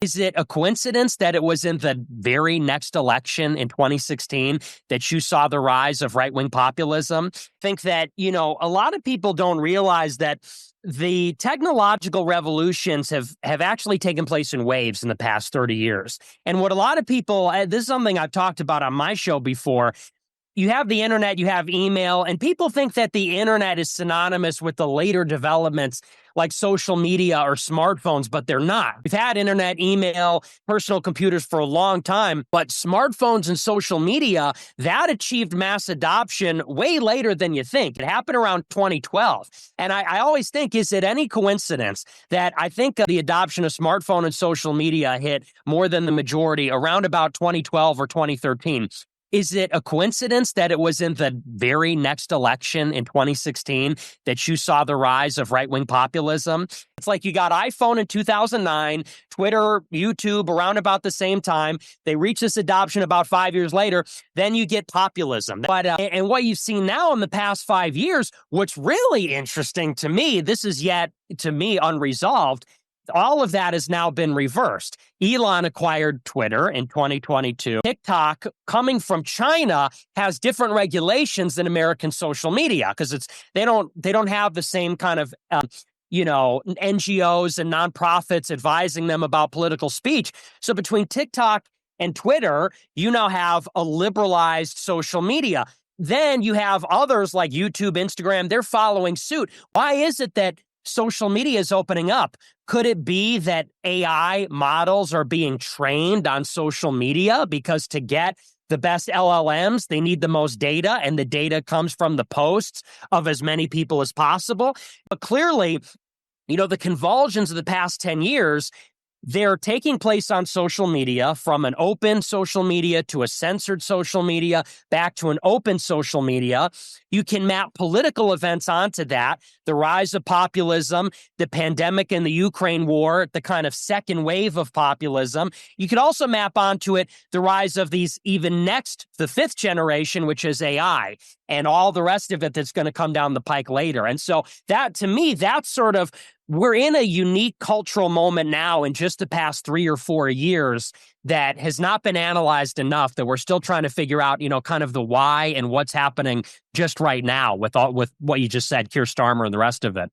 Is it a coincidence that it was in the very next election in 2016 that you saw the rise of right-wing populism? I think that, a lot of people don't realize that the technological revolutions have actually taken place in waves in the past 30 years. And what a lot of people, this is something I've talked about on my show before. You have the internet, you have email, and people think that the internet is synonymous with the later developments like social media or smartphones, but they're not. We've had internet, email, personal computers for a long time, but smartphones and social media, that achieved mass adoption way later than you think. It happened around 2012. And I always think, is it any coincidence that I think the adoption of smartphone and social media hit more than the majority around about 2012 or 2013? Is it a coincidence that it was in the very next election in 2016 that you saw the rise of right-wing populism? It's like you got iPhone in 2009, Twitter, YouTube around about the same time. They reach this adoption about 5 years later. Then you get populism. But and what you've seen now in the past 5 years, what's really interesting to me, this is yet, to me, unresolved. All of that has now been reversed. Elon acquired Twitter in 2022. TikTok, coming from China, has different regulations than American social media because they don't have the same kind of NGOs and nonprofits advising them about political speech. So between TikTok and Twitter, you now have a liberalized social media. Then you have others like YouTube, Instagram, they're following suit. Why is it that social media is opening up? Could it be that AI models are being trained on social media because to get the best LLMs, they need the most data, and the data comes from the posts of as many people as possible? But clearly, the convulsions of the past 10 years, they're taking place on social media, from an open social media to a censored social media, back to an open social media. You can map political events onto that, the rise of populism, the pandemic and the Ukraine war, the kind of second wave of populism. You could also map onto it the rise of these even next, the fifth generation, which is AI, and all the rest of it that's going to come down the pike later. And so that, to me, that's sort of, we're in a unique cultural moment now in just the past 3 or 4 years that has not been analyzed enough, that we're still trying to figure out, kind of the why and what's happening just right now with what you just said, Keir Starmer and the rest of it.